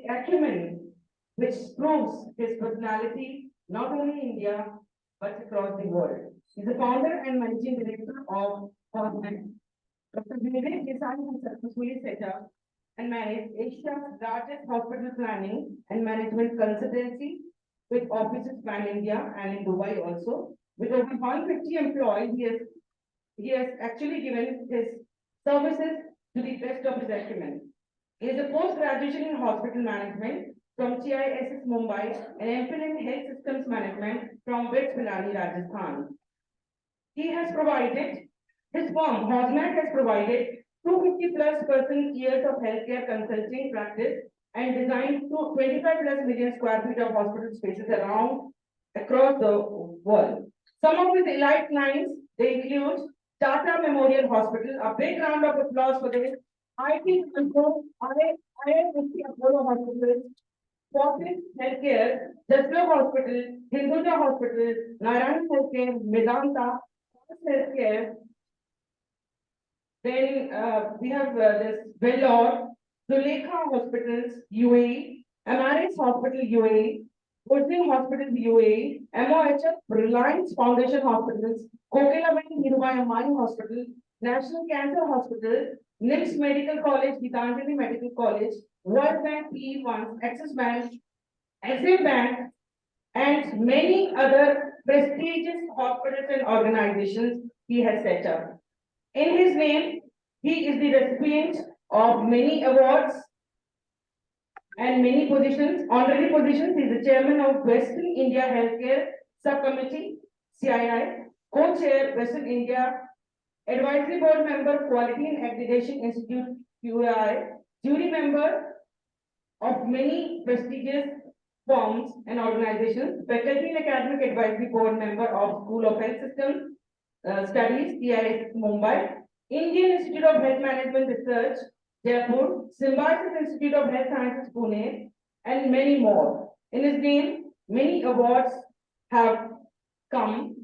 acumen which proves his personality not only in India but across the world. He's the founder and managing director of Cosmet. Dr. Vivek Desai has successfully set up and managed Asia's largest hospital planning and management consultancy with offices pan India and in Dubai also. With over 150 employees, he has actually given his services to the best of his acumen. He is a post-graduation in hospital management from CISS Mumbai and MPhil in health systems management from West Pilani, Rajasthan. He has provided, his firm, Hosmat, has provided 250 plus person years of healthcare consulting practice and designed 25 plus million square feet of hospital spaces across the world. Some of his elite clients, they include Tata Memorial Hospital. A big round of applause for this. IT Control, IISc Apollo Hospital, Fortis Healthcare, Jasper Hospital, Hinduja Hospital, Narayan Healthcare, Medanta, Healthcare. Then we have this Vellore, Zulekha Hospitals, UAE, Amaris Hospital, UAE, Ujjain Hospitals, UAE, MOHF, Reliance Foundation Hospitals, Kokelabai Hirubai Ambani Hospital, National Cancer Hospital, NIMS Medical College, Gitanjali Medical College, World Bank PE Funds, Axis Bank, SA Bank, and many other prestigious hospitals and organizations he has set up. In his name, he is the recipient of many awards and many positions, honorary positions. He is the chairman of Western India Healthcare Subcommittee, CII, co-chair Western India, advisory board member, Quality and Accreditation Institute, QAI, jury member of many prestigious firms and organizations, faculty and academic advisory board member of School of Health Systems Studies, CISS Mumbai, Indian Institute of Health Management Research, Jaipur, Symbiosis Institute of Health Sciences, Pune, and many more. In his name, many awards have come.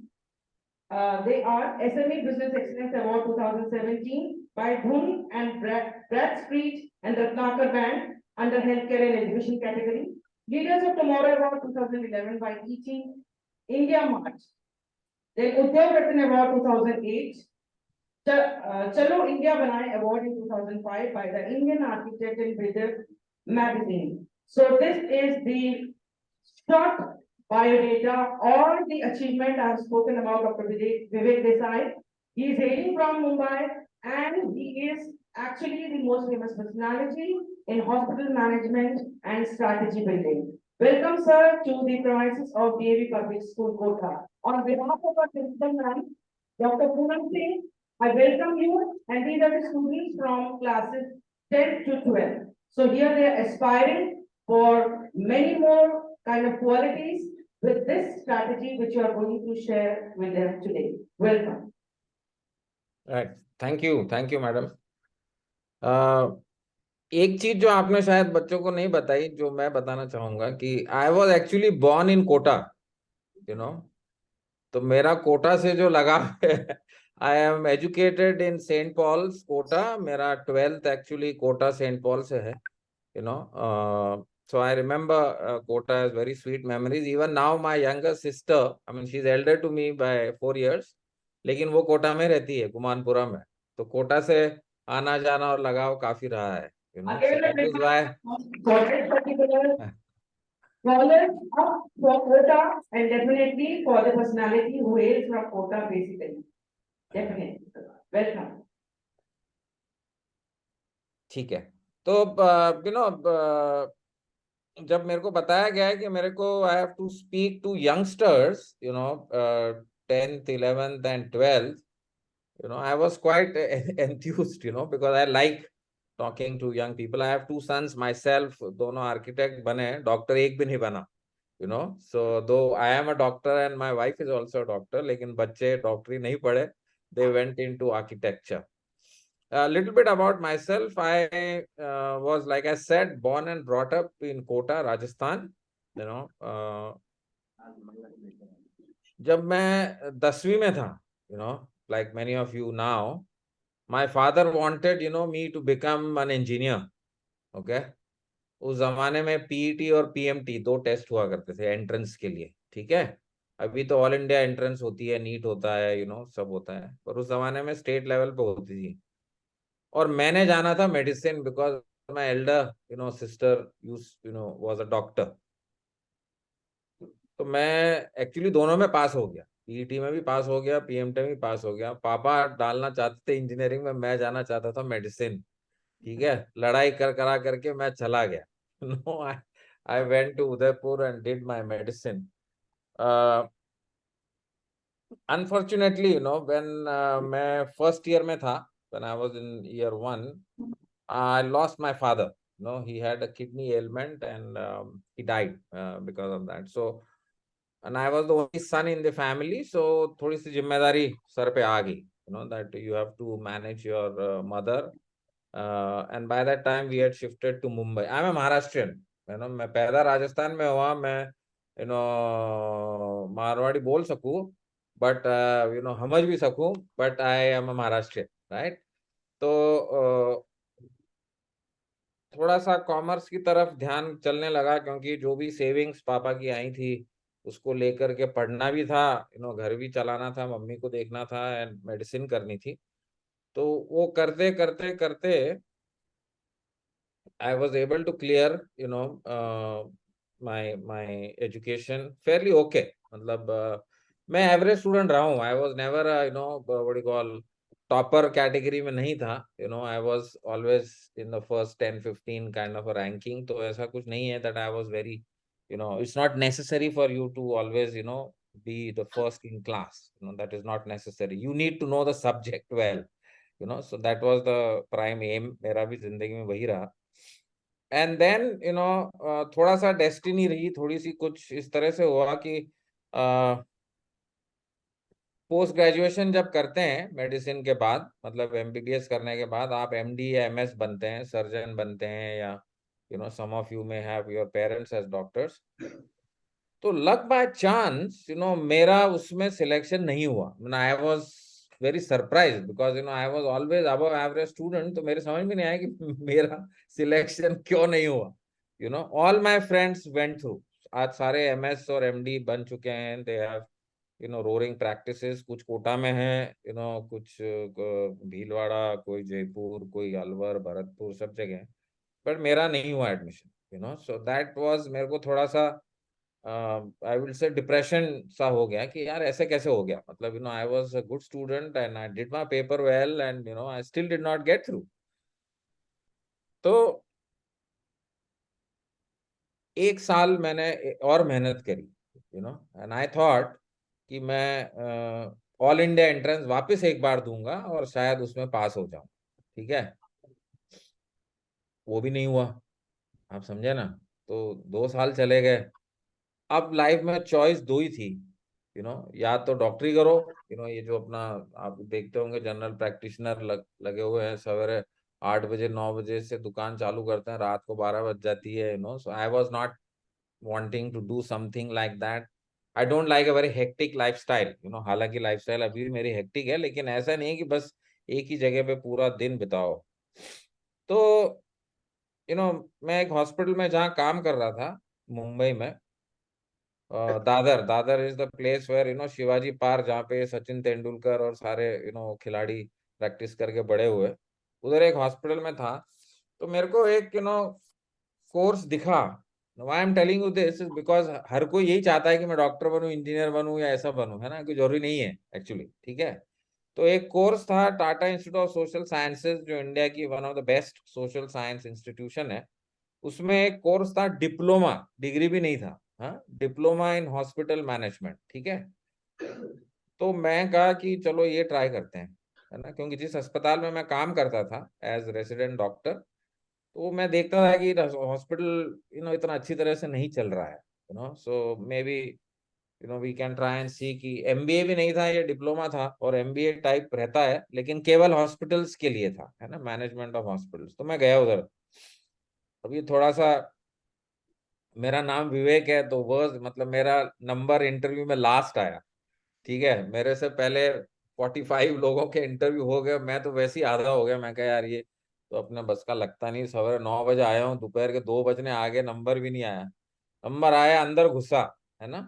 They are SME Business Excellence Award 2017 by Dhun and Bradstreet and Ratnakar Band under Healthcare and Education category. Leaders of Tomorrow Award 2011 by Teaching India March. Then Udyog Ratna Award 2008. Chalo India Banaye Award in 2005 by the Indian Architect and Builder magazine. So this is the short biodata or the achievement I have spoken about Dr. Vivek Desai. He is hailing from Mumbai and he is actually the most famous personality in hospital management and strategy building. Welcome, sir, to the premises of DAV Public School, Kota. On behalf of our principal man, Dr. Poonam Singh, I welcome you, and these are the students from classes 10 to 12. So here they are aspiring for many more kind of qualities with this strategy which you are going to share with them today. Welcome. Right. Thank you, madam. एक चीज जो आपने शायद बच्चों को नहीं बताई, जो मैं बताना चाहूंगा कि I was actually born in Kota, you know, तो मेरा कोटा से जो लगाव है, I am educated in Saint Paul's Kota, मेरा 12th actually Kota Saint Paul से है, you know. So I remember Kota has very sweet memories. Even now my younger sister, I mean she's elder to me by 4 years, लेकिन वो कोटा में रहती है, गुमानपुरा में. तो कोटा से आना जाना और लगाव काफी रहा है, you know. So that is why knowledge of Kota and definitely for the personality who hails from Kota basically. Definitely. Welcome. ठीक है. तो you know, जब मेरे को बताया गया है कि मेरे को I have to speak to youngsters, you know, 10th, 11th and 12th, you know, I was quite enthused, you know, because I like talking to young people. I have 2 sons myself, दोनों architect बने, doctor एक भी नहीं बना, you know. So though I am a doctor and my wife is also a doctor, लेकिन बच्चे डॉक्टरी नहीं पढ़े, they went into architecture. A little bit about myself. I was, like I said, born and brought up in Kota, Rajasthan. You know, जब मैं 10वीं में था, you know, like many of you now, my father wanted, you know, me to become an engineer. Okay. उस जमाने में PET और PMT 2 test हुआ करते थे एंट्रेंस के लिए, ठीक है। अभी तो ऑल इंडिया एंट्रेंस होती है, नीट होता है, सब होता है, पर उस जमाने में स्टेट लेवल पे होती थी। और मैंने जाना था medicine, because my elder sister was a doctor. तो मैं एक्चुअली दोनों में पास हो गया, पीईटी में भी पास हो गया, पीएमटी में भी पास हो गया। पापा डालना चाहते थे इंजीनियरिंग में, मैं जाना चाहता था मेडिसिन, ठीक है। लड़ाई कर करा करके मैं चला गया। No, I went to Udaipur and did my medicine. Unfortunately when मैं फर्स्ट ईयर में था, when I was in year 1, I lost my father. He had a kidney ailment and he died because of that. So, and I was the only son in the family, so थोड़ी सी जिम्मेदारी sir पे आ गई, that you have to manage your mother. And by that time we had shifted to Mumbai. I'm a Maharashtrian. मैं पैदा राजस्थान में हुआ, मैं मारवाड़ी बोल सकूं, बट समझ भी सकूं, but I am a Maharashtrian, right. तो थोड़ा सा कॉमर्स की तरफ ध्यान चलने लगा, क्योंकि जो भी सेविंग्स पापा की आई थी उसको लेकर के पढ़ना भी था, घर भी चलाना था, मम्मी को देखना था एंड मेडिसिन करनी थी। तो वो करते करते करते I was able to clear, my education fairly okay. मतलब मैं एवरेज स्टूडेंट रहा हूँ। I was never what you call topper category में नहीं था। I was always in the first 10-15 kind of a ranking. तो ऐसा कुछ नहीं है that I was very, it's not necessary for you to always be the first in class. That is not necessary. You need to know the subject well. So that was the prime aim. मेरा भी जिंदगी में वही रहा। And then थोड़ा सा destiny रही, थोड़ी सी कुछ इस तरह से हुआ कि पोस्ट ग्रेजुएशन जब करते हैं मेडिसिन के बाद, मतलब एमबीबीएस करने के बाद आप एमडी या एमएस बनते हैं, सर्जन बनते हैं, या some of you may have your parents as doctors. तो लक बाय चांस मेरा उसमें सिलेक्शन नहीं हुआ। I was very surprise, because I was always above average student. तो मेरे समझ में नहीं आया कि मेरा सिलेक्शन क्यों नहीं हुआ। All my friends went through. आज सारे एमएस और एमडी बन चुके हैं, दे हैव रोरिंग प्रैक्टिसेस। कुछ कोटा में है, कुछ भीलवाड़ा, कोई जयपुर, कोई अलवर, भरतपुर, सब जगह। बट मेरा नहीं हुआ एडमिशन, सो दैट वाज, मेरे को थोड़ा सा आई विल से डिप्रेशन सा हो गया कि यार ऐसे कैसे हो गया। मतलब I was a good student and I did my paper well and I still did not get through. तो एक साल मैंने और मेहनत करी, एंड आई थॉट कि मैं ऑल इंडिया एंट्रेंस वापस एक बार दूंगा और शायद उसमें पास हो जाऊं, ठीक है। वो भी नहीं हुआ, आप समझे ना। तो 2 साल चले गए। अब लाइफ में चॉइस दो ही थी, या तो डॉक्टरी करो, ये जो अपना आप देखते होंगे जनरल प्रैक्टिशनर लगे हुए हैं, सवेरे 8 बजे 9 बजे से दुकान चालू करते हैं, रात को 12 बज जाती है। So I was not wanting to do something like that. I don't like a very hectic lifestyle. हालांकि लाइफस्टाइल अभी भी मेरी हेक्टिक है, लेकिन ऐसा नहीं है कि बस एक ही जगह पे पूरा दिन बिताओ। तो मैं एक हॉस्पिटल में जहाँ काम कर रहा था मुंबई में, Dadar, Dadar is the place where Shivaji Park, जहाँ पे सचिन तेंदुलकर और सारे खिलाड़ी प्रैक्टिस करके बड़े हुए, उधर एक हॉस्पिटल में था। तो मेरे को एक कोर्स दिखा। Why I am telling you this is because हर कोई यही चाहता है कि मैं डॉक्टर बनूं, इंजीनियर बनूं, या ऐसा बनूं, है ना। कोई जरूरी नहीं है एक्चुअली, ठीक है। तो एक कोर्स था Tata Institute of Social sciences, जो इंडिया की one of the best social science institution है। उसमें एक कोर्स था डिप्लोमा, डिग्री भी नहीं था, हाँ, डिप्लोमा इन हॉस्पिटल मैनेजमेंट, ठीक है। तो मैं कहा कि चलो ये ट्राई करते हैं, है ना, क्योंकि जिस अस्पताल में मैं काम करता था एज रेसिडेंट डॉक्टर, तो मैं देखता था कि हॉस्पिटल इतना अच्छी तरह से नहीं चल रहा है, so maybe we can try and see कि एमबीए भी नहीं था, ये डिप्लोमा था, और एमबीए टाइप रहता है लेकिन केवल हॉस्पिटल्स के लिए था, है ना, मैनेजमेंट ऑफ हॉस्पिटल्स। तो मैं गया उधर। अभी थोड़ा सा, मेरा नाम विवेक है, तो वो मतलब मेरा नंबर इंटरव्यू में लास्ट आया, ठीक है। मेरे से पहले 45 लोगों के इंटरव्यू हो गए, मैं तो वैसे ही आधा हो गया। मैं कहा यार ये तो अपने बस का लगता नहीं। सवेरे 9 बजे आया हूँ, दोपहर के 2 बजने आगे नंबर भी नहीं आया। नंबर आया, अंदर घुसा, है ना,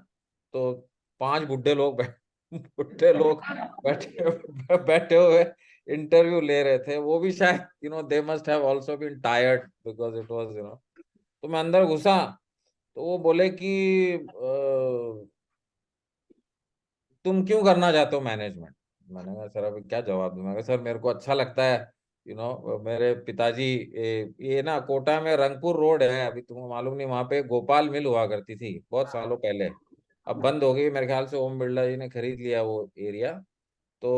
तो 5 बुढ़े लोग बुढ़े लोग बैठे बैठे हुए इंटरव्यू ले रहे थे। वो भी शायद they must have also been tired because it was तो मैं अंदर घुसा, तो वो बोले कि तुम क्यों करना चाहते हो मैनेजमेंट। मैंने कहा सर अभी क्या जवाब दूं। मैं कहा सर मेरे को अच्छा लगता है, मेरे पिताजी ये ना कोटा में रंगपुर रोड है, अभी तुमको मालूम नहीं, वहां पे गोपाल मिल हुआ करती थी बहुत सालों पहले। अब बंद हो गई मेरे ख्याल से, ओम बिरला जी ने खरीद लिया वो एरिया। तो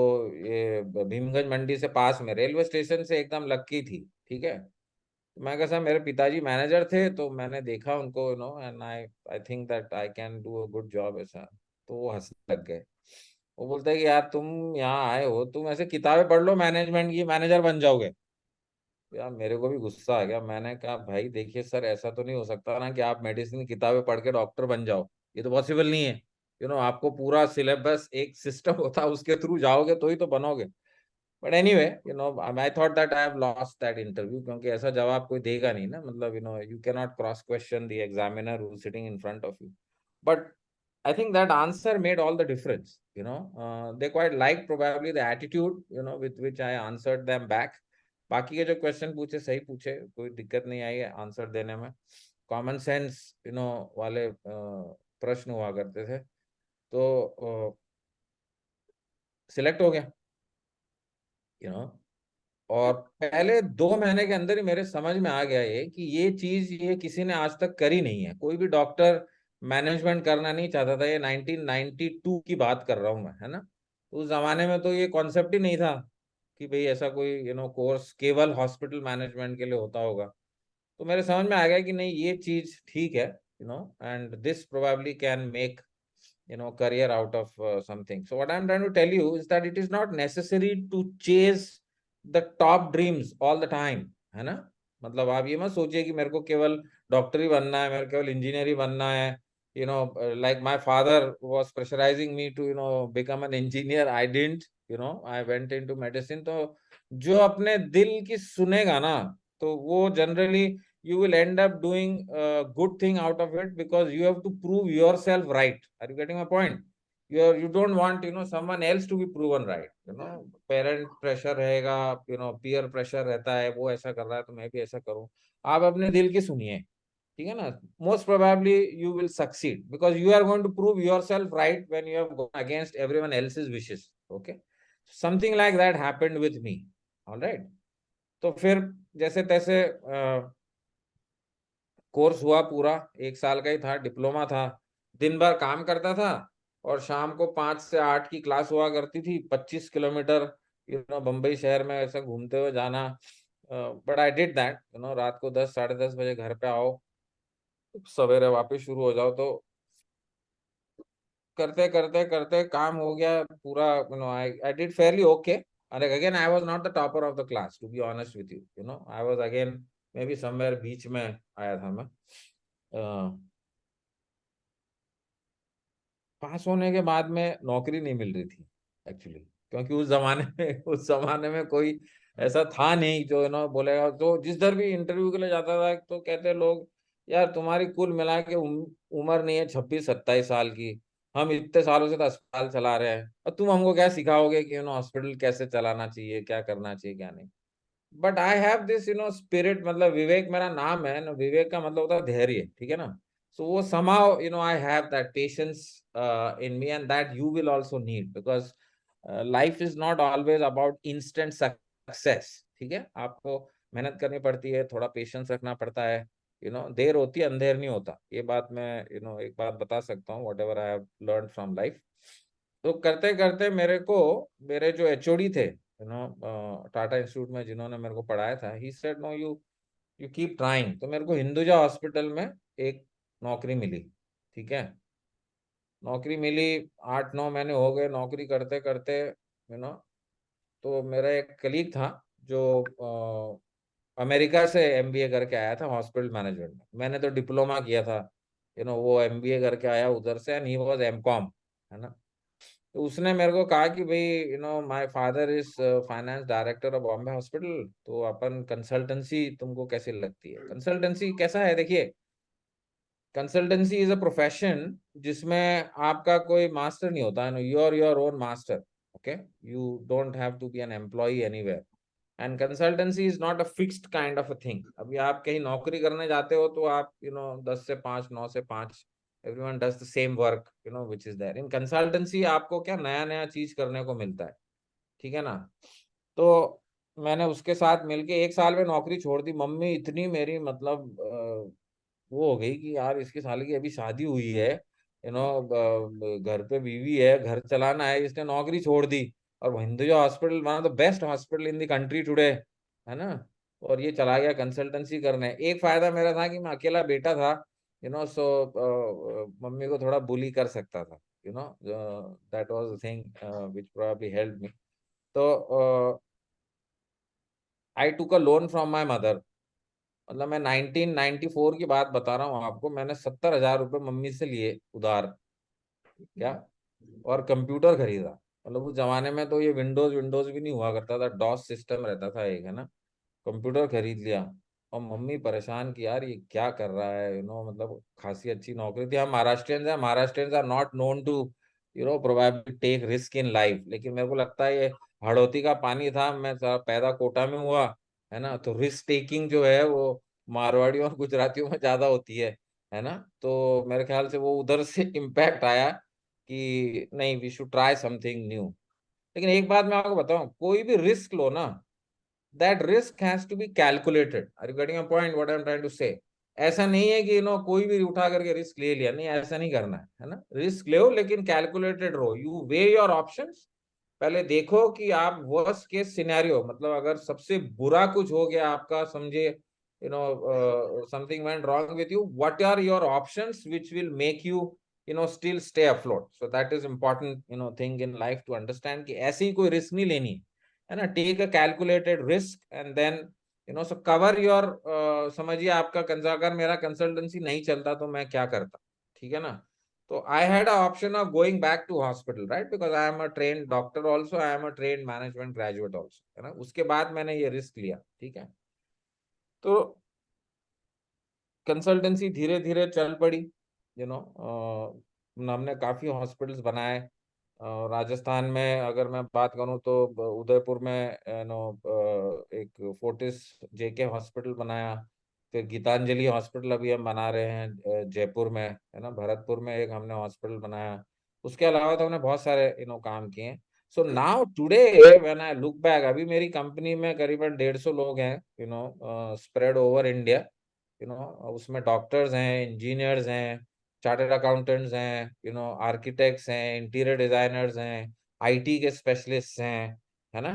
ये भीमगंज मंडी से पास में, रेलवे स्टेशन से एकदम लक्की थी, ठीक है। तो मैं कहा सर मेरे पिताजी मैनेजर थे, तो मैंने देखा उनको, and I I think that I can do a good job ऐसा। तो वो हंसने लग गए। वो बोलते हैं कि यार तुम यहाँ आए हो, तुम ऐसे किताबें पढ़ लो मैनेजमेंट की, मैनेजर बन जाओगे। यार मेरे को भी गुस्सा आ गया। मैंने कहा भाई देखिए सर, ऐसा तो नहीं हो सकता ना कि आप मेडिसिन की किताबें पढ़ के डॉक्टर बन जाओ, ये तो पॉसिबल नहीं है। आपको पूरा सिलेबस एक सिस्टम होता है, उसके थ्रू जाओगे तो ही तो बनोगे। But anyway, I thought that I have lost that interview, क्योंकि ऐसा जवाब कोई देगा नहीं ना, मतलब you can not cross question the examiner who sitting in front of you. But I think that answer made all the difference. They quite liked probably the attitude, with which I answered them back. बाकी के जो question पूछे सही पूछे, कोई दिक्कत नहीं I answer देने में। कॉमन सेंस वाले प्रश्न हुआ करते थे। तो सिलेक्ट हो गया। यू नो और पहले 2 महीने के अंदर ही मेरे समझ में आ गया ये कि ये चीज ये किसी ने आज तक करी नहीं है। कोई भी डॉक्टर मैनेजमेंट करना नहीं चाहता था। ये 1992 की बात कर रहा हूँ मैं, है ना। उस जमाने में तो ये कॉन्सेप्ट ही नहीं था कि भाई ऐसा कोई कोर्स केवल हॉस्पिटल मैनेजमेंट के लिए होता होगा। तो मेरे समझ में आ गया कि नहीं, ये चीज ठीक है, and this probably can make career out of something. So what I'm trying to tell you is that it is not necessary to chase the top dreams all the time, है ना। मतलब आप ये मत सोचिए कि मेरे को केवल डॉक्टर ही बनना है, मेरे को केवल इंजीनियर ही बनना है। Like my father was pressurizing me to become an engineer. I didn't, I went into medicine. तो जो अपने दिल की सुनेगा ना, तो वो generally you will end up doing a good thing out of it, because you have to prove yourself right. Are you getting my point? You don't want someone else to be proven right. Parent pressure रहेगा, peer pressure रहता है, वो ऐसा कर रहा है तो मैं भी ऐसा करूं। आप अपने दिल की सुनिए, ठीक है ना। Most probably you will succeed because you are going to prove yourself right when you have gone against everyone else's wishes. Okay, something like that happened with me. All right. तो फिर जैसे तैसे कोर्स हुआ पूरा, 1 साल का ही था, diploma था। दिन भर काम करता था और शाम को 5 से 8 की क्लास हुआ करती थी। 25 किलोमीटर बम्बई शहर में ऐसा घूमते हुए जाना। But I did that. रात को 10 साढ़े 10 बजे घर पे आओ, सवेरे वापस शुरू हो जाओ। तो करते करते करते काम हो गया पूरा। I did Fairlie okay. And again, I was not the topper of the class, to be honest with you. I was again maybe somewhere बीच में आया था मैं। पास होने के बाद में नौकरी नहीं मिल रही थी एक्चुअली, क्योंकि उस जमाने में कोई ऐसा था नहीं जो बोलेगा। तो जिधर भी इंटरव्यू के लिए जाता था तो कहते लोग, यार तुम्हारी कुल मिला के उम्र नहीं है 26-27 साल की, हम इतने सालों से तो अस्पताल चला रहे हैं, और तुम हमको क्या सिखाओगे कि हॉस्पिटल कैसे चलाना चाहिए, क्या करना चाहिए क्या नहीं। But I have this spirit, मतलब विवेक मेरा नाम है ना। विवेक का मतलब होता है धैर्य, ठीक है ना। सो वो somehow I have that patience in me, and that you will also need, because life is not always about instant success. ठीक है, आपको मेहनत करनी पड़ती है, थोड़ा पेशेंस रखना पड़ता है। देर होती है, अंधेर नहीं होता। ये बात मैं एक बात बता सकता हूँ, what ever I have learn from life. तो करते करते मेरे जो एचओडी थे टाटा इंस्टीट्यूट में, जिन्होंने मेरे को पढ़ाया था, he said no, you you keep trying. तो मेरे को हिंदुजा हॉस्पिटल में एक नौकरी मिली, ठीक है। नौकरी मिली, 8-9 महीने हो गए नौकरी करते करते। तो मेरा एक कलीग था जो अमेरिका से एमबीए करके आया था हॉस्पिटल मैनेजमेंट में। मैंने तो डिप्लोमा किया था। वो एमबीए करके आया उधर से, एंड ही वाज एमकॉम, है ना। तो उसने मेरे को कहा कि भाई my father is finance director of Bombay hospital, तो अपन कंसल्टेंसी तुमको कैसी लगती है? कंसल्टेंसी कैसा है, देखिए, कंसल्टेंसी इज अ प्रोफेशन जिसमें आपका कोई मास्टर नहीं होता है, you are your own master, okay, you don't have to be an employ anywhere, and consultancy is not a fixed kind of a thing. अभी आप कहीं नौकरी करने जाते हो तो आप 10 से 5, 9 से 5, everyone does the same work which is there. In consultancy आपको क्या नया नया चीज करने को मिलता है, ठीक है ना। तो मैंने उसके साथ मिलके 1 साल में नौकरी छोड़ दी। मम्मी इतनी मेरी मतलब वो हो गई कि यार इसके साल की अभी शादी हुई है, घर पे बीवी है, घर चलाना है, इसने नौकरी छोड़ दी, और Hinduja hospital, one of the best hospital in the country today, है ना, और ये चला गया कंसल्टेंसी करने। एक फायदा मेरा था कि मैं अकेला बेटा था, सो मम्मी को थोड़ा बुली कर सकता था, that was the thing which probably helped me. तो आई टूक अ लोन फ्रॉम माय मदर। मतलब मैं 1994 की बात बता रहा हूँ आपको, मैंने 70,000 रुपये मम्मी से लिए उधार, क्या, और कंप्यूटर खरीदा। मतलब उस जमाने में तो ये विंडोज विंडोज भी नहीं हुआ करता था, डॉस सिस्टम रहता था एक, है ना। कंप्यूटर खरीद लिया, और मम्मी परेशान की, यार ये क्या कर रहा है, मतलब खासी अच्छी नौकरी थी। हम महाराष्ट्रियंस हैं, Maharashtrians are not known to probably take risk in life, लेकिन मेरे को लगता है ये हड़ौती का पानी था, मैं पैदा कोटा में हुआ, है ना, तो रिस्क टेकिंग जो है वो मारवाड़ियों और गुजरातियों में ज्यादा होती है ना। तो मेरे ख्याल से वो उधर से इम्पैक्ट आया कि नहीं, we should try something new. लेकिन एक बात मैं आपको बताऊं, कोई भी रिस्क लो ना, that risk has to be calculated. Are you getting a point what I'm trying to say? ऐसा नहीं है कि कोई भी उठा करके रिस्क ले लिया, नहीं, ऐसा नहीं करना है ना। रिस्क लो लेकिन कैलकुलेटेड रहो, यू वे योर ऑप्शंस। पहले देखो कि आप वर्स्ट केस सिनेरियो, मतलब अगर सबसे बुरा कुछ हो गया आपका, समझे something went wrong with you, what are your options which will make you still stay afloat. So that is important thing in life to understand कि ऐसी कोई रिस्क नहीं लेनी है ना। Take a calculated risk and then so cover your, समझिए आपका अगर मेरा कंसल्टेंसी नहीं चलता तो मैं क्या करता, ठीक है ना। तो I had a option of going back to hospital, right, because I am a trained doctor also, I am a trained management graduate also, है ना। उसके बाद मैंने ये रिस्क लिया, ठीक है। तो कंसल्टेंसी धीरे धीरे चल पड़ी, हमने काफी हॉस्पिटल्स बनाए। राजस्थान में अगर मैं बात करूं तो उदयपुर में एक फोर्टिस जेके हॉस्पिटल बनाया। फिर गीतांजलि हॉस्पिटल अभी हम बना रहे हैं जयपुर में, है ना। भरतपुर में एक हमने हॉस्पिटल बनाया। उसके अलावा तो हमने बहुत सारे काम किए। So now today when I look back, अभी मेरी कंपनी में करीबन 150 लोग हैं, स्प्रेड ओवर इंडिया, उसमें डॉक्टर्स हैं, इंजीनियर्स हैं, चार्टर्ड अकाउंटेंट्स हैं, आर्किटेक्ट्स हैं, इंटीरियर डिजाइनर्स हैं, आईटी के स्पेशलिस्ट हैं, है ना।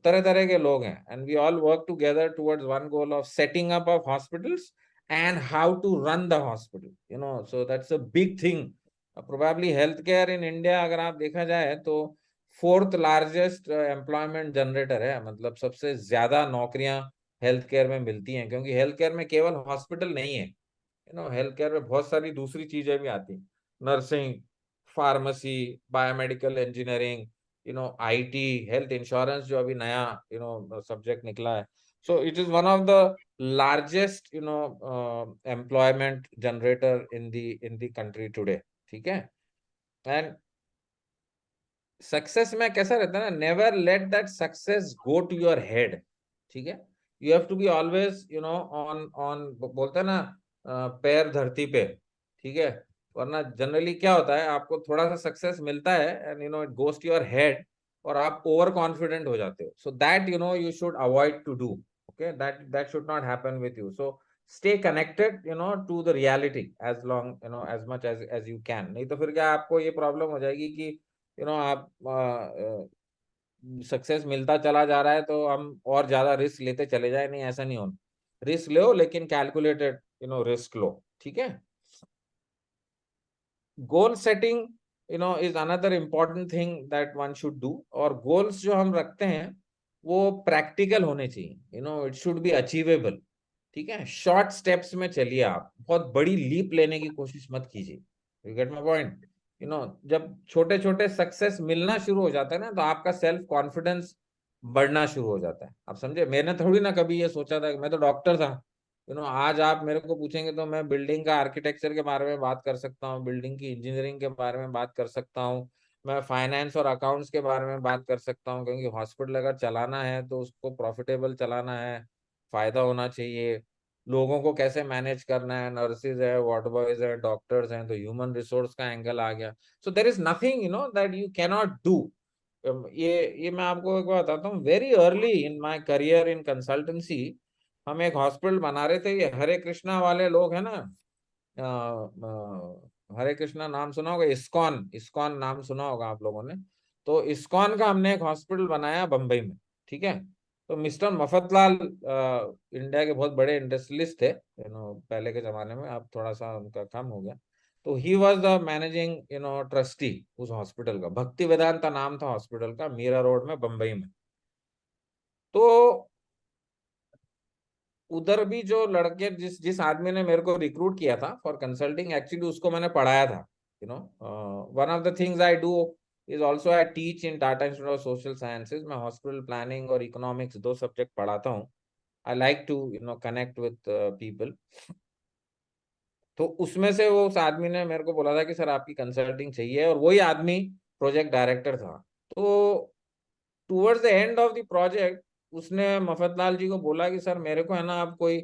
तरह तरह के लोग हैं, and we all work together towards one goal of setting up of hospitals and how to run the hospital, so that's a big thing. Probably health care in India अगर आप देखा जाए तो फोर्थ लार्जेस्ट एम्प्लॉयमेंट जनरेटर है, मतलब सबसे ज्यादा नौकरियां हेल्थ केयर में मिलती हैं, क्योंकि हेल्थ केयर में केवल हॉस्पिटल नहीं है, हेल्थ केयर में बहुत सारी दूसरी चीजें भी आती हैं, nursing, pharmacy, biomedical engineering, IT, health insurance जो अभी नया सब्जेक्ट निकला है। So it is one of the largest employment generator in the country today, ठीक है। एंड सक्सेस में कैसा रहता है ना, never let that success go to your head, ठीक है। You have to be always on on, बोलते हैं ना, पैर धरती पे, ठीक है। वरना जनरली क्या होता है, आपको थोड़ा सा सक्सेस मिलता है and it goes to your head, और आप ओवर कॉन्फिडेंट हो जाते हो। So that you should avoid to do, okay, that that should not happen with you. So stay connected to the reality as long as much as you can. नहीं तो फिर क्या, आपको ये प्रॉब्लम हो जाएगी कि आप सक्सेस मिलता चला जा रहा है तो हम और ज्यादा रिस्क लेते चले जाए, नहीं, ऐसा नहीं होना। रिस्क लो लेकिन कैलकुलेटेड रिस्क लो, ठीक है। Goal setting is another important thing that one should do. और गोल्स जो हम रखते हैं वो प्रैक्टिकल होने चाहिए, इट शुड बी अचीवेबल, ठीक है। शॉर्ट स्टेप्स में चलिए, आप बहुत बड़ी लीप लेने की कोशिश मत कीजिए, यू गेट माय पॉइंट। जब छोटे छोटे सक्सेस मिलना शुरू हो जाता है ना, तो आपका सेल्फ कॉन्फिडेंस बढ़ना शुरू हो जाता है। आप समझे, मैंने थोड़ी ना कभी ये सोचा था कि मैं तो डॉक्टर था। आज आप मेरे को पूछेंगे तो मैं बिल्डिंग का आर्किटेक्चर के बारे में बात कर सकता हूँ, बिल्डिंग की इंजीनियरिंग के बारे में बात कर सकता हूँ, मैं फाइनेंस और अकाउंट्स के बारे में बात कर सकता हूँ, क्योंकि हॉस्पिटल अगर चलाना है तो उसको प्रॉफिटेबल चलाना है, फायदा होना चाहिए, लोगों को कैसे मैनेज करना है, नर्सेज है, वार्ड बॉयज है, डॉक्टर्स हैं, तो ह्यूमन रिसोर्स का एंगल आ गया। So there is nothing that you cannot do. ये मैं आपको एक बात बताता हूँ, very early in my career in consultancy हम एक हॉस्पिटल बना रहे थे। ये हरे कृष्णा वाले लोग हैं ना, हरे कृष्णा नाम सुना होगा, इस्कॉन, इस्कॉन नाम सुना होगा आप लोगों ने। तो इस्कॉन का हमने एक हॉस्पिटल बनाया बम्बई में, ठीक है। तो मिस्टर मफतलाल इंडिया के बहुत बड़े इंडस्ट्रियलिस्ट थे पहले के जमाने में, अब थोड़ा सा उनका कम हो गया। तो he was the managing trustee उस हॉस्पिटल का। भक्ति वेदांता नाम था हॉस्पिटल का, मीरा रोड में, बम्बई में। तो उधर भी जो लड़के, जिस जिस आदमी ने मेरे को रिक्रूट किया था फॉर कंसल्टिंग, एक्चुअली उसको मैंने पढ़ाया था। One of the things I do is also I teach in Tata Institute of Social Sciences. मैं हॉस्पिटल प्लानिंग और इकोनॉमिक्स 2 सब्जेक्ट पढ़ाता हूँ। I like to connect with people. तो उसमें से वो उस आदमी ने मेरे को बोला था कि सर आपकी कंसल्टिंग चाहिए, और वही आदमी प्रोजेक्ट डायरेक्टर था। तो towards the end of the project उसने मफतलाल जी को बोला कि सर मेरे को है ना, आप कोई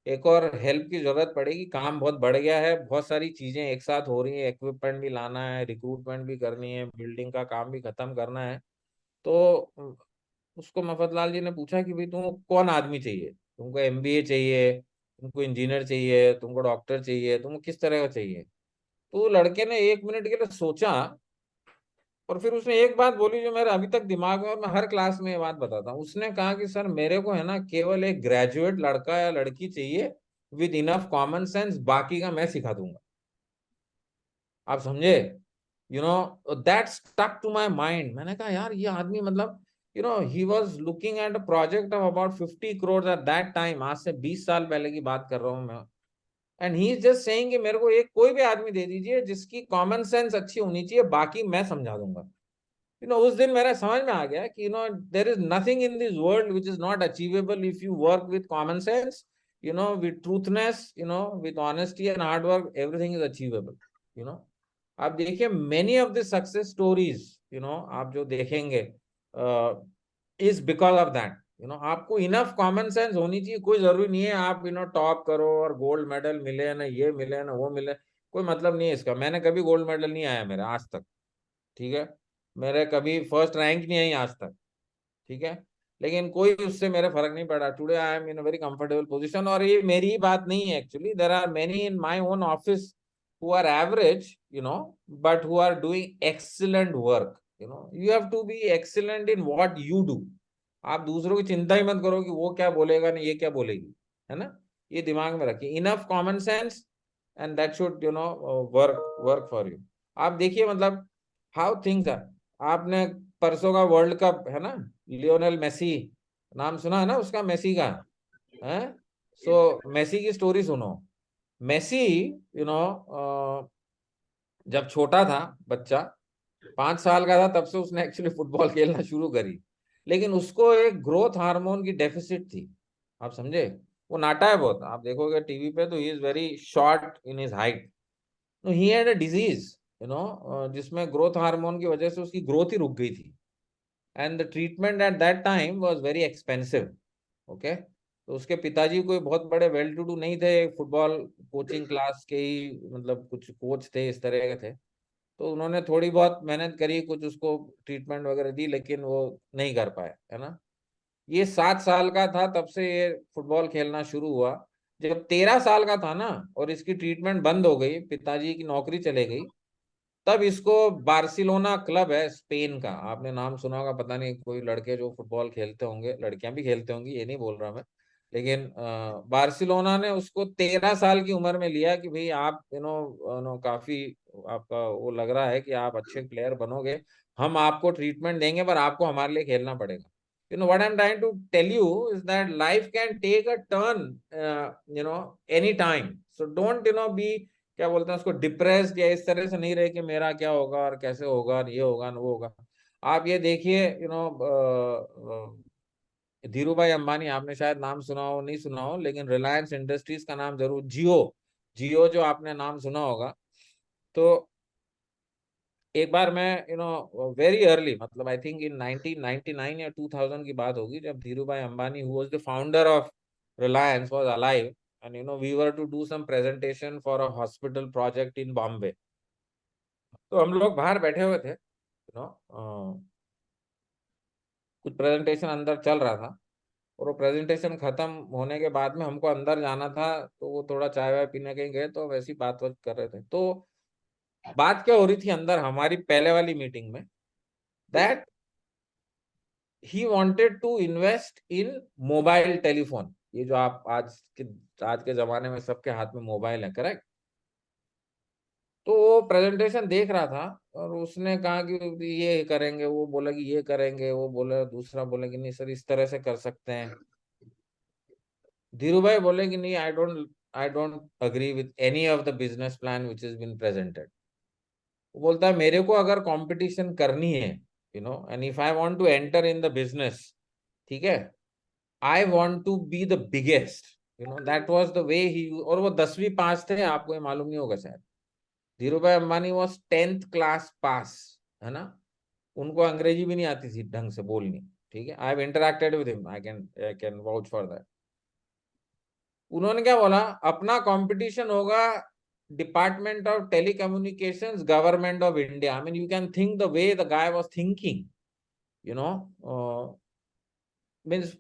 एक और हेल्प की जरूरत पड़ेगी, काम बहुत बढ़ गया है, बहुत सारी चीजें एक साथ हो रही है, इक्विपमेंट भी लाना है, रिक्रूटमेंट भी करनी है, बिल्डिंग का काम भी खत्म करना है। तो उसको मफतलाल जी ने पूछा कि भाई तुमको कौन आदमी चाहिए, तुमको एमबीए चाहिए, तुमको इंजीनियर चाहिए, तुमको डॉक्टर चाहिए, तुमको किस तरह का चाहिए। तो लड़के ने 1 मिनट के लिए सोचा, और फिर उसने एक बात बोली जो मेरे अभी तक दिमाग में, और मैं हर क्लास में ये बात बताता हूँ। उसने कहा कि सर मेरे को है ना केवल एक ग्रेजुएट लड़का या लड़की चाहिए विद इनफ कॉमन सेंस, बाकी का मैं सिखा दूंगा। आप समझे, that stuck to my mind. मैंने कहा यार ये आदमी मतलब, he was looking at a project of about 50 crore at that time. आज से 20 साल पहले की बात कर रहा हूँ मैं। And he is just saying कि मेरे को एक कोई भी आदमी दे दीजिए जिसकी कॉमन सेंस अच्छी होनी चाहिए, बाकी मैं समझा दूंगा। उस दिन मेरा समझ में आ गया कि there is nothing in this world which is not achievable if you work with common sense, with truthness, with honesty and hard work, everything is achievable. You know आप देखिए many of the success stories, आप जो देखेंगे is because of that. आपको enough common sense होनी चाहिए। कोई जरूरी नहीं है आप टॉप करो और गोल्ड मेडल मिले ना, ये मिले ना, वो मिले, कोई मतलब नहीं है इसका। मैंने कभी गोल्ड मेडल नहीं आया मेरा आज तक, ठीक है। मेरे कभी फर्स्ट रैंक नहीं आई आज तक, ठीक है। लेकिन कोई उससे मेरे फर्क नहीं पड़ा। Today I am in a very comfortable position. और ये मेरी ही बात नहीं है, actually there are many in my own office who are average, but who are doing excellent work. You have to be excellent in what you do. आप दूसरों की चिंता ही मत करो कि वो क्या बोलेगा ना, ये क्या बोलेगी, है ना। ये दिमाग में रखिए, enough common sense and that should work work for you. आप देखिए मतलब हाउ थिंग्स आर। आपने परसों का वर्ल्ड कप है ना, लियोनेल मेसी, नाम सुना है ना उसका, मेसी का है। सो मेसी की स्टोरी सुनो। मेसी यू नो जब छोटा था बच्चा, 5 साल का था, तब से उसने एक्चुअली फुटबॉल खेलना शुरू करी। लेकिन उसको एक ग्रोथ हार्मोन की डेफिसिट थी। आप समझे, वो नाटा है बहुत, आप देखोगे टीवी पे तो he is very short in his height. He had a disease, जिसमें ग्रोथ हार्मोन की वजह से उसकी ग्रोथ ही रुक गई थी। And the treatment at that time was very expensive. Okay, तो उसके पिताजी कोई बहुत बड़े वेल टू डू नहीं थे, फुटबॉल कोचिंग क्लास के ही मतलब कुछ कोच थे, इस तरह के थे। तो उन्होंने थोड़ी बहुत मेहनत करी, कुछ उसको ट्रीटमेंट वगैरह दी, लेकिन वो नहीं कर पाए, है ना। ये 7 साल का था तब से ये फुटबॉल खेलना शुरू हुआ। जब 13 साल का था ना, और इसकी ट्रीटमेंट बंद हो गई, पिताजी की नौकरी चले गई, तब इसको बार्सिलोना क्लब है स्पेन का, आपने नाम सुना होगा, पता नहीं, कोई लड़के जो फुटबॉल खेलते होंगे, लड़कियां भी खेलते होंगी, ये नहीं बोल रहा मैं। लेकिन बार्सिलोना ने उसको 13 साल की उम्र में लिया कि भाई आप काफी आपका वो लग रहा है कि आप अच्छे प्लेयर बनोगे, हम आपको ट्रीटमेंट देंगे, पर आपको हमारे लिए खेलना पड़ेगा। what I'm trying to tell you is that life can take a turn any time. So don't be क्या बोलते हैं उसको, डिप्रेस्ड या इस तरह से नहीं रहे कि मेरा क्या होगा और कैसे होगा और ये होगा और वो होगा। आप ये देखिए, धीरू भाई अंबानी, आपने शायद नाम सुना हो नहीं सुना हो, लेकिन रिलायंस इंडस्ट्रीज का नाम जरूर, जियो, जियो जो आपने नाम सुना होगा। तो एक बार मैं वेरी अर्ली, मतलब आई थिंक इन 1999 या 2000 की बात होगी, जब Dhirubhai Ambani who was the founder of Reliance was alive, and we were to do some presentation for a hospital project in Bombay. तो हम लोग बाहर बैठे हुए थे, कुछ प्रेजेंटेशन अंदर चल रहा था, और वो प्रेजेंटेशन खत्म होने के बाद में हमको अंदर जाना था, तो वो थोड़ा चाय वाय पीने कहीं गए, तो वैसी बात बात कर रहे थे। तो बात क्या हो रही थी अंदर हमारी पहले वाली मीटिंग में, that he wanted to invest in mobile telephone. ये जो आप आज के जमाने में सबके हाथ में मोबाइल है, करेक्ट। तो वो प्रेजेंटेशन देख रहा था, और उसने कहा कि ये करेंगे, वो बोला कि ये करेंगे, वो बोला, दूसरा बोला कि नहीं सर इस तरह से कर सकते हैं। धीरू भाई बोले कि नहीं, I don't agree with any of the business plan which is been presented. वो बोलता है मेरे को अगर कंपटीशन करनी है, and if I want to enter in the business, ठीक है, I want to be the biggest, that was the way he. और वो 10वीं पास थे, आपको ये मालूम नहीं होगा शायद। धीरू भाई Ambani was 10th class pass, है ना। उनको अंग्रेजी भी नहीं आती थी ढंग से बोलनी, ठीक है। I have interacted with him, I can vouch for that. उन्होंने क्या बोला, अपना कंपटीशन होगा department of telecommunications, government of India. I mean you can think the way the guy was thinking, you know means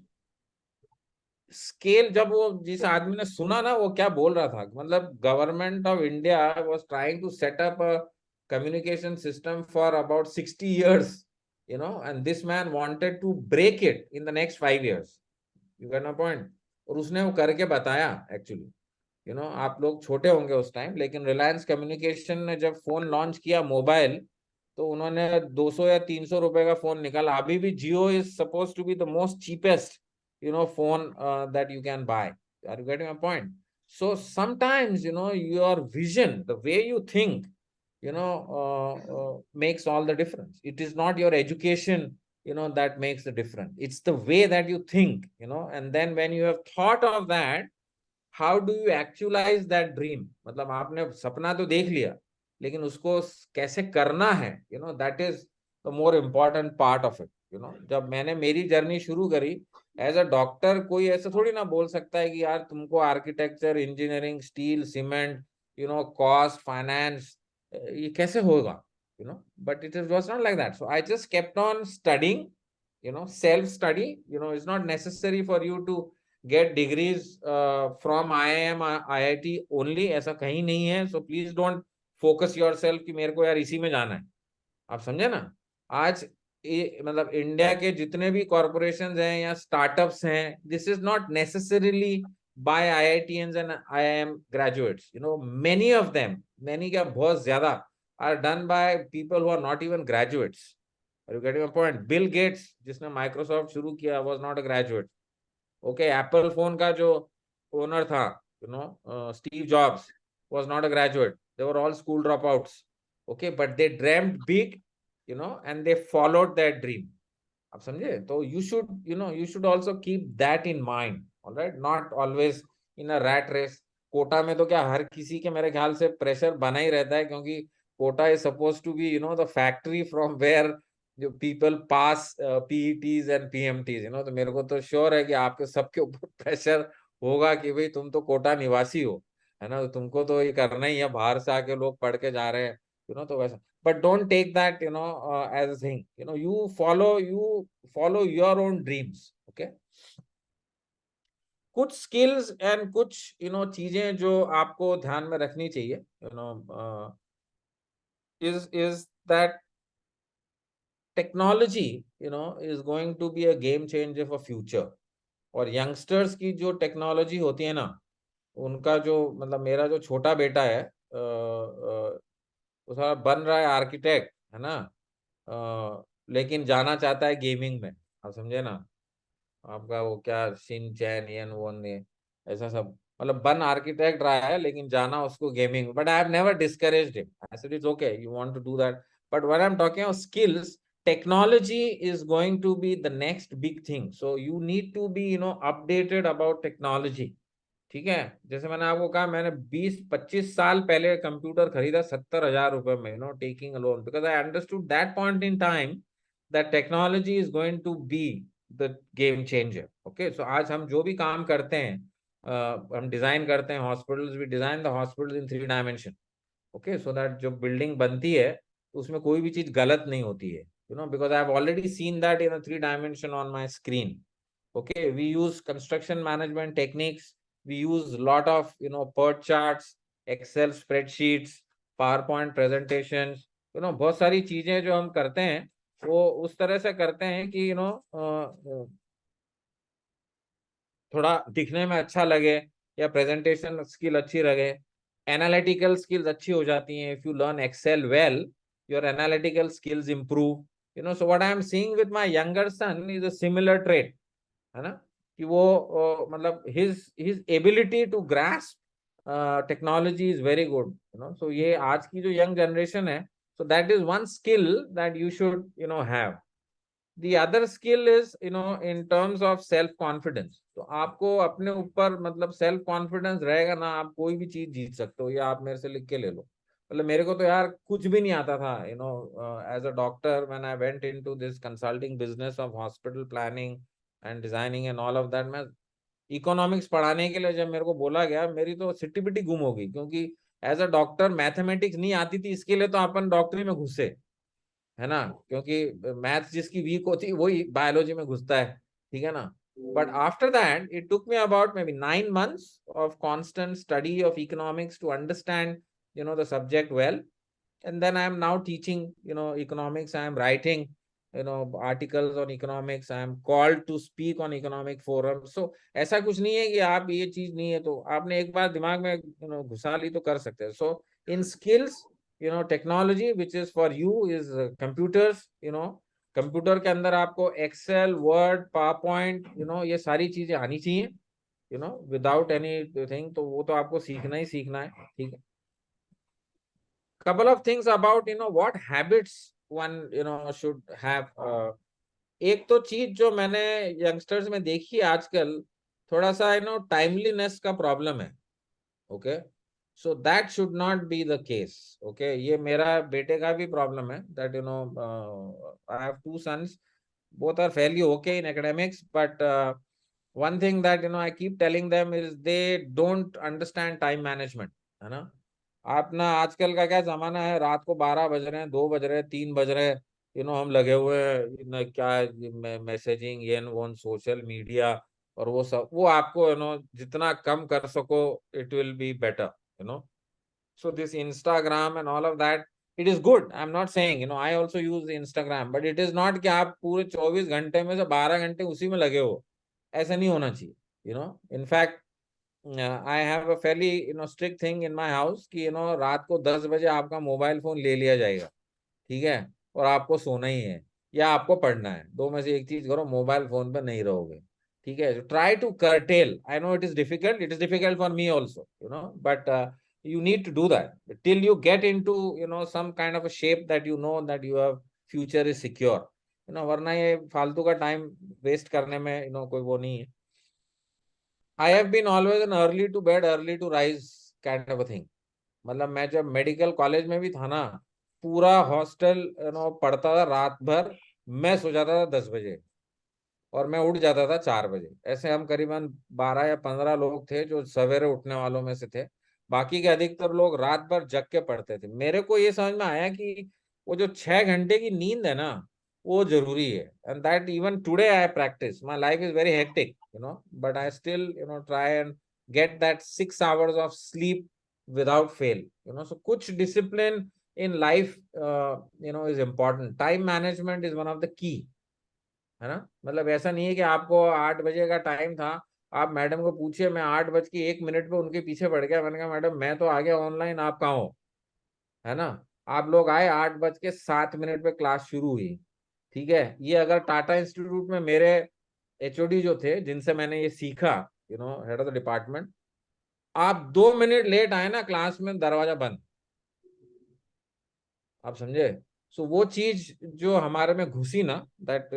scale. जब वो जिस आदमी ने सुना ना, वो क्या बोल रहा था, मतलब government of India was trying to set up a communication system for about 60 years, and this man wanted to break it in the next 5 years. You got my point? और उसने वो करके बताया एक्चुअली। आप लोग छोटे होंगे उस टाइम, लेकिन रिलायंस कम्युनिकेशन ने जब फोन लॉन्च किया मोबाइल, तो उन्होंने 200 या 300 रुपए का फोन निकाला। अभी भी Jio is suppose to be the most cheapest phone that you can buy. Are you getting my point? So sometimes your vision, the way you think, makes all the difference. It is not your education that makes the difference. It's the way that you think, and then when you have thought of that, how do you actualize that dream? मतलब आपने सपना तो देख लिया, लेकिन उसको कैसे करना है, that is the more important part of it. जब मैंने मेरी जर्नी शुरू करी एज अ डॉक्टर, कोई ऐसा थोड़ी ना बोल सकता है कि यार तुमको architecture, engineering, steel, cement, cost, finance, ये कैसे होगा, but it was not like that. So I just kept on studying, self study. It's not necessary for you to get degrees from IIM, IIT only. ऐसा कहीं नहीं है. So please don't focus yourself कि मेरे को यार इसी में जाना है. आप समझे ना. आज मतलब इंडिया के जितने भी कॉर्पोरेशंस हैं या स्टार्टअप्स हैं, this is not necessarily by IITians and IIM graduates. Many of them, many क्या बहुत ज्यादा, are done by people who are not even graduates. Are you getting my point? Bill Gates जिसने Microsoft शुरू किया was not a graduate. Okay, Apple phone का जो owner था, Steve jobs, was not a graduate. They were all school dropouts. Okay, but they dreamt big, and they followed their dream. आप समझे. तो you should also keep that in mind. All right, not always in a rat race. Kota में तो क्या हर किसी के मेरे ख्याल से प्रेशर बना ही रहता है, क्योंकि Kota is suppose to be the factory from where जो पीपल पास PETs एंड PMTs. तो मेरे को तो श्योर है कि आपके सबके ऊपर प्रेशर होगा कि भाई तुम तो कोटा निवासी हो, है ना, तो तुमको तो ये करना ही है, बाहर से आके लोग पढ़ के जा रहे हैं, तो वैसा. But don't take that as a thing. You follow your own dreams. Okay. कुछ स्किल्स एंड कुछ चीजें जो आपको ध्यान में रखनी चाहिए, is that technology is going to be a game changer for future. और यंगस्टर्स की जो टेक्नोलॉजी होती है ना, उनका जो मतलब मेरा जो छोटा बेटा है, वो सारा बन रहा है आर्किटेक्ट, है ना, लेकिन जाना चाहता है गेमिंग में. आप समझे ना. आपका वो क्या शिन चैन यन वो ने ऐसा सब मतलब बन आर्किटेक्ट रहा है लेकिन जाना उसको gaming, but I have never discouraged him, I said it's okay, you want to do that, but when I am talking of skills, technology is going to be the next big thing, so you need to be, you know, updated about technology. ठीक है, जैसे मैंने आपको कहा, मैंने 20-25 साल पहले computer खरीदा 70,000 रुपए में, no taking loan, because I understood that point in time that technology is going to be the game changer. Okay, so आज हम जो भी काम करते हैं, हम डिजाइन करते हैं hospitals, we design the hospital in 3 dimension. Okay, so that जो बिल्डिंग बनती है उसमें कोई भी चीज गलत नहीं होती है, you no, because I have already seen that in 3 dimension on my screen. Okay, we use construction management techniques, we use lot of, you know, PERT charts, Excel spreadsheets, PowerPoint presentations, you know, बहुत सारी चीजें जो हम करते हैं वो उस तरह से करते हैं कि, you know, थोड़ा दिखने में अच्छा लगे या प्रेजेंटेशन स्किल अच्छी लगे, एनालिटिकल स्किल्स अच्छी हो जाती हैं। If you learn Excel well, your analytical skills improve, you know. So what I am seeing with my younger son is a similar trait, है ना, कि वो मतलब his ability to grasp technology is very good, you know. So ये आज की जो young generation है, so that is one skill that you should, you know, have. The other skill is, you know, in terms of self confidence, तो आपको अपने ऊपर मतलब सेल्फ कॉन्फिडेंस रहेगा ना, आप कोई भी चीज जीत सकते हो। या आप मेरे से लिख के ले लो, मतलब मेरे को तो यार कुछ भी नहीं आता था, you know, as a doctor when I went into this consulting business of hospital planning and designing and all of that, मैं इकोनॉमिक्स पढ़ाने के लिए जब मेरे को बोला गया, मेरी तो सिट्टी पिट्टी गुम हो गई, क्योंकि एज अ डॉक्टर मैथमेटिक्स नहीं आती थी, इसके लिए तो अपन डॉक्टरी में घुसे, है ना, क्योंकि मैथ्स जिसकी वीक होती है वही बायोलॉजी में घुसता है, ठीक है ना। But after that it took me about may be 9 months of constant study of economics to understand, you know, the subject well. And then I am now teaching, you know, economics. I am writing, you know, articles on economics. I am called to speak on economic forums. So ऐसा कुछ नहीं है कि आप ये चीज नहीं है तो आपने एक बार दिमाग में, you know, घुसा ली तो कर सकते हैं। So in skills, you know, technology which is for you is computers, you know, computer के अंदर आपको Excel, Word, PowerPoint, you know, ये सारी चीजें आनी चाहिए, you know, without any thing, तो वो तो आपको सीखना ही सीखना है, ठीक है। couple of things about, you know, what habits one, you know, should have. एक तो चीज जो मैंने यंगस्टर्स में देखी है आजकल, थोड़ा सा, यू नो, टाइमलीनेस का प्रॉब्लम है। Okay, so that should not be the case. Okay, ये मेरा बेटे का भी प्रॉब्लम है, that, you know, I have 2 sons, both are fairly okay in academics, but one thing that, you know, I keep telling them is they don't understand time management, है ना। आप ना, आजकल का क्या जमाना है, रात को 12 बज रहे हैं, 2 बज रहे हैं, 3 बज रहे हैं, यू नो, हम लगे हुए हैं ना, क्या मैसेजिंग, ये वो सोशल मीडिया, और वो सब, वो आपको, यू नो, जितना कम कर सको it will be better, you know. So this Instagram and all of that, it is good. I'm not saying, you know, I also use Instagram, but it is not कि आप पूरे 24 घंटे में से 12 घंटे उसी में लगे हो, ऐसा नहीं होना चाहिए, you know. In fact, I have a fairly, you know, strict thing in my house कि, you know, रात को 10 बजे आपका मोबाइल फोन ले लिया जाएगा, ठीक है, और आपको सोना ही है या आपको पढ़ना है, दो में से एक चीज करो, मोबाइल फोन पे नहीं रहोगे, ठीक है। Try to curtail, I know it is difficult for me also, you know, but you need to do that till you get into, you know, some kind of a shape that you know that your future is secure, you know, वरना ये फालतू का time waste करने में, you know, कोई वो नहीं है। I have been always an early to bed early to rise kind of a thing, मतलब मैं जब मेडिकल कॉलेज में भी था ना, पूरा हॉस्टल, यू नो, पढ़ता था रात भर, मैं सो जाता था 10 बजे और मैं उठ जाता था 4 बजे। ऐसे हम करीबन 12 या 15 लोग थे जो सवेरे उठने वालों में से थे, बाकी के अधिकतर लोग रात भर जग के पढ़ते थे। मेरे को ये समझ में आया कि वो जो 6 घंटे की नींद है ना, वो जरूरी है, and that even today I practice. My life is very hectic, you know, but I still, you know, try and get that 6 hours of sleep without fail, you know. So कुछ discipline in life, you know, is important. Time management is one of the key, है ना। मतलब ऐसा नहीं है कि आपको 8 बजे का टाइम था, आप मैडम को पूछिए, मैं 8:01 पे उनके पीछे पड़ गया, मैंने कहा मैडम मैं तो आ गया ऑनलाइन, आप कहाँ हो, है ना। आप लोग आए, 8:07 पे क्लास शुरू हुई, ठीक है। ये अगर टाटा इंस्टीट्यूट में मेरे एचओडी जो थे जिनसे मैंने ये सीखा, you know, head of the department, आप 2 मिनट लेट आए ना क्लास में, दरवाजा बंद। आप समझे? सो वो चीज जो हमारे में घुसी ना, दैट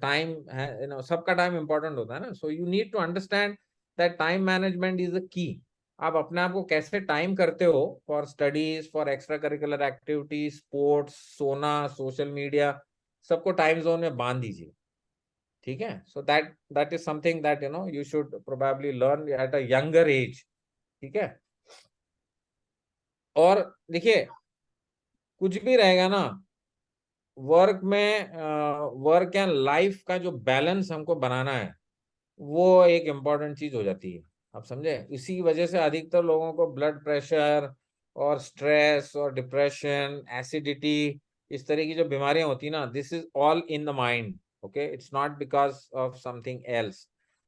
टाइम है, सबका टाइम इंपॉर्टेंट होता है ना, so you need to understand that time management is the key. आप अपने आप को कैसे टाइम करते हो for studies, for extracurricular activities, sports, सोना, सोशल मीडिया, सबको टाइम जोन में बांध दीजिए। ठीक है? So that that is something that you should probably learn at a younger age. ठीक है? और देखिए, कुछ भी रहेगा ना, वर्क में, वर्क एंड लाइफ का जो बैलेंस हमको बनाना है, वो एक इम्पॉर्टेंट चीज हो जाती है। आप समझे? इसी वजह से अधिकतर लोगों को ब्लड प्रेशर और स्ट्रेस और डिप्रेशन, एसिडिटी, इस तरह की जो बीमारियां होती है ना, this is all in the mind. Okay, it's not because of something else.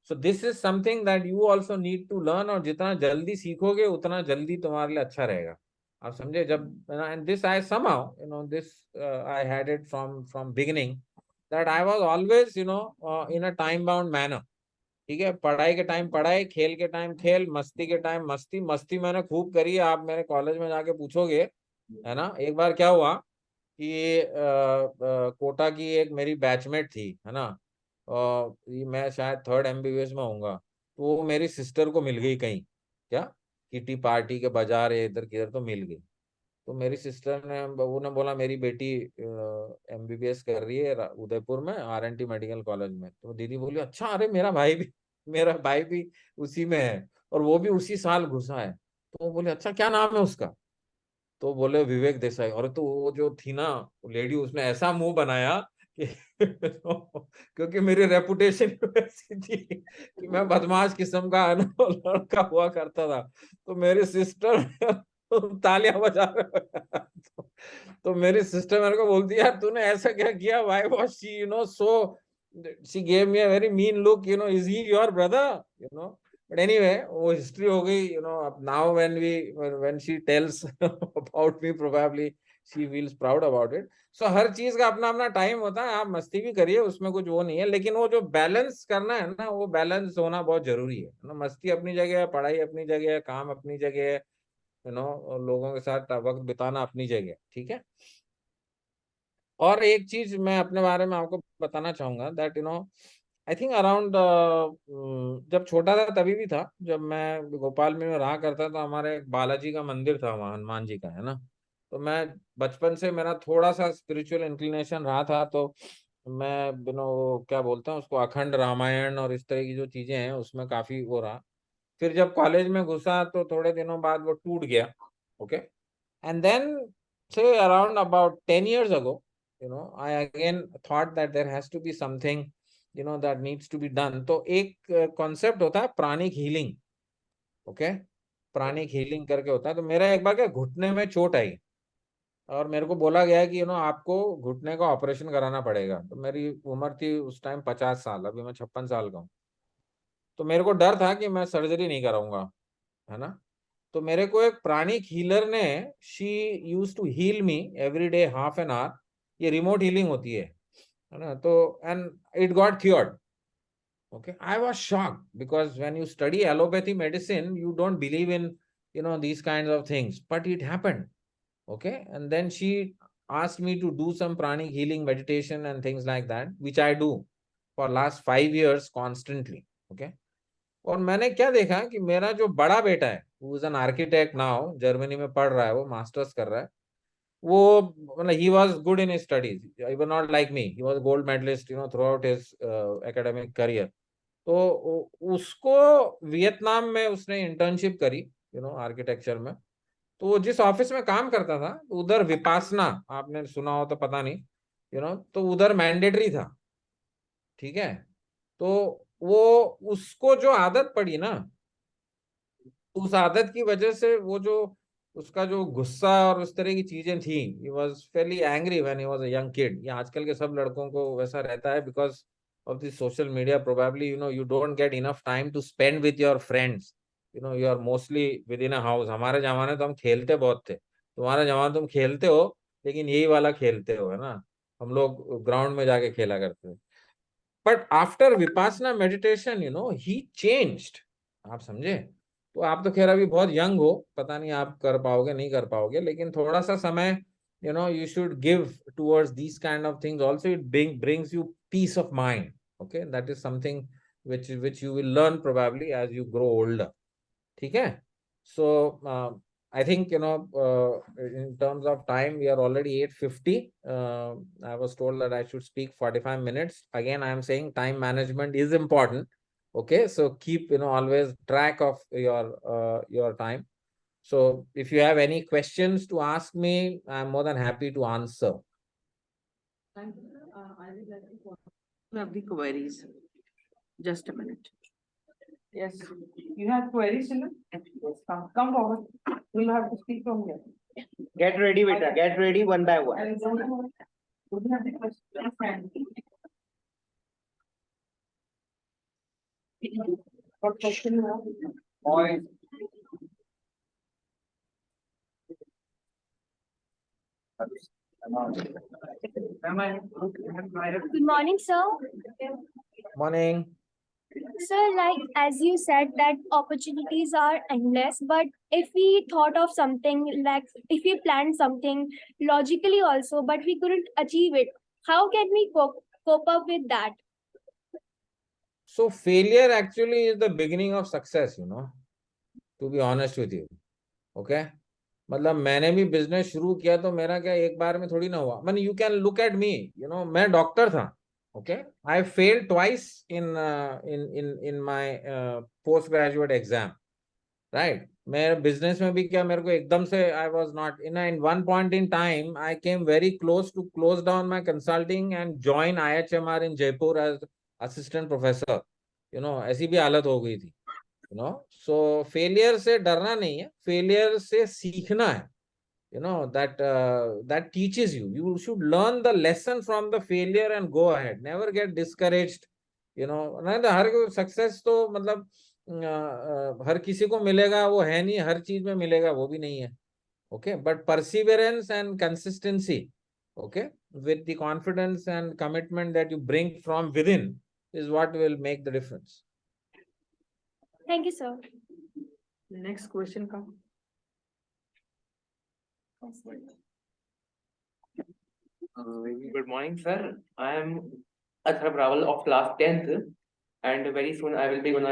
So this is something that you also need to learn, और जितना जल्दी सीखोगे उतना जल्दी तुम्हारे लिए अच्छा रहेगा। आप समझे? जब and this I somehow this I had it from beginning, that I was always in a time bound manner. ठीक है? पढ़ाई के टाइम पढ़ाई, खेल के टाइम खेल, मस्ती के टाइम मस्ती। मस्ती मैंने खूब करी है, आप मेरे कॉलेज में जाके पूछोगे, है ना। एक बार क्या हुआ कि कोटा की एक मेरी बैचमेट थी, है ना, और ये मैं शायद थर्ड एमबीबीएस में होऊंगा, तो वो मेरी सिस्टर को मिल गई कहीं, क्या, किटी पार्टी के बाजार या इधर किधर तो मिल गई। तो मेरी सिस्टर ने, वो ने बोला मेरी बेटी एमबीबीएस कर रही है उदयपुर में आरएनटी मेडिकल कॉलेज में। तो दीदी बोली अच्छा, अरे मेरा भाई भी मेरा भाई भी उसी में है, और वो भी उसी साल घुसा है। तो वो बोले अच्छा, क्या नाम है उसका? तो बोले विवेक देसाई। और तो वो जो थी ना लेडी, उसने ऐसा मुंह बनाया कि क्योंकि मेरी रेपुटेशन ऐसी थी कि मैं बदमाश किस्म का लड़का हुआ करता था, तो मेरी सिस्टर तालियां बजा रहे तो मेरी सिस्टर मेरे को बोलती है यार तूने ऐसा क्या किया? Why was she so, she gave me a very mean look, is he your brother? But anyway, वो हिस्ट्री हो गई। अब now when she tells about me, probably she feels proud about it. So हर चीज का अपना अपना time होता है, आप मस्ती भी करिए, उसमें कुछ वो नहीं है, लेकिन वो जो बैलेंस करना है ना, वो बैलेंस होना बहुत जरूरी है ना। मस्ती अपनी जगह है, पढ़ाई अपनी जगह है, काम अपनी जगह है, लोगों के साथ वक्त बिताना अपनी जगह है। ठीक है? और एक चीज मैं अपने बारे में आपको बताना चाहूंगा, दैट आई थिंक अराउंड, जब छोटा था तभी भी था, जब मैं भोपाल में रहा करता था, हमारे एक बालाजी का मंदिर था वहाँ, हनुमान जी का, है ना। तो मैं बचपन से, मेरा थोड़ा सा स्पिरिचुअल इंक्लिनेशन रहा था, तो मैं क्या बोलते हैं उसको, अखंड रामायण और इस तरह की जो चीजें हैं उसमें काफी वो रहा। फिर जब कॉलेज में घुसा तो थोड़े दिनों बाद वो टूट गया। Okay, and then say around about 10 years ago, I again thought that there has to be something that needs to be done. तो एक कॉन्सेप्ट होता है pranic healing. Okay, pranic healing करके होता है। तो मेरा एक बार क्या, घुटने में चोट आई, और मेरे को बोला गया कि आपको घुटने का ऑपरेशन कराना पड़ेगा। तो मेरी उम्र थी उस टाइम 50 साल, अभी मैं 56 साल का हूँ। तो मेरे को डर था कि मैं सर्जरी नहीं कराऊंगा, है ना। तो मेरे को एक प्राणिक हीलर ने, she use to heal me every day half an hour. ये रिमोट हीलिंग होती है ना। तो and it got cured. Okay, I was shocked because when you study allopathy medicine you don't believe in these kinds of things, but it happened. Okay, and then she asked me to do some pranic healing meditation and things like that, which I do for last 5 years constantly. Okay, और मैंने क्या देखा कि मेरा जो बड़ा बेटा है, वो is an architect now, Germany में पढ़ रहा है, वो मास्टर्स कर रहा है। वो मतलब he was good in studies, even not like me, he was gold medalist throughout his academic career. तो उसको वियतनाम में उसने इंटर्नशिप करी आर्किटेक्चर में। तो वो जिस ऑफिस में काम करता था उधर विपासना, आपने सुना हो तो पता नहीं, तो उधर मैंडेटरी था। ठीक है? तो वो, उसको जो आदत पड़ी ना, उस आदत की वजह से वो जो उसका जो गुस्सा और उस तरह की चीजें थी, he was fairly angry when he was a young kid. ये आजकल के सब लड़कों को वैसा रहता है because of this social media, probably you don't get enough time to spend with your friends, you are mostly within a house. हमारे जमाने तो हम खेलते बहुत थे, तुम्हारे जमाने तुम खेलते हो लेकिन यही वाला खेलते हो, है ना। हम लोग ग्राउंड में जाके खेला करते थे। But after Vipassana meditation he changed. आप समझे? तो आप तो खैर अभी बहुत यंग हो, पता नहीं आप कर पाओगे नहीं कर पाओगे, लेकिन थोड़ा सा समय you should give towards these kind of things also. It brings you peace of mind. Okay, that is something which you will learn probably as you grow older. ठीक है? So I think in terms of time we are already 8:50. I was told that I should speak 45 minutes. Again, I am saying time management is important. Okay, so keep always track of your time. So if you have any questions to ask me, I'm more than happy to answer. Thank you, sir. I would like to have the queries. Just a minute. Yes, you have queries, Shilan? Yes. Come forward. You'll have to speak from here. Get ready, beta. Get ready one by one. And would you have the question? What question you have? Point. Good morning, sir. Morning. Sir, like as you said that opportunities are endless, but if we thought of something like if we planned something logically also, but we couldn't achieve it, how can we cope up with that? So failure actually is the beginning of success, to be honest with you. Okay? मतलब मैंने भी business शुरू किया तो मेरा क्या एक बार में थोड़ी ना हुआ. मैंने you can look at me, मैं डॉक्टर था. Okay, I failed twice in in my post graduate exam. Right, मेरे बिजनेस में भी क्या मेरे को एकदम से I was not in one point in time I came very close to close down my consulting and join IHMR in Jaipur as assistant professor. ऐसी भी हालत हो गई थी. So failure से डरना नहीं है, failure से सीखना है. That teaches you. You should learn the lesson from the failure and go ahead. Never get discouraged. नहीं तो हर सक्सेस तो मतलब हर किसी को मिलेगा वो है नहीं, हर चीज में मिलेगा वो भी नहीं है. Okay, but perseverance and consistency, okay, with the confidence and commitment that you bring from within is what will make the difference. Thank you, sir. Next question come. Good morning, sir. I am Athar Rawal of class 10th, and very soon I will be gonna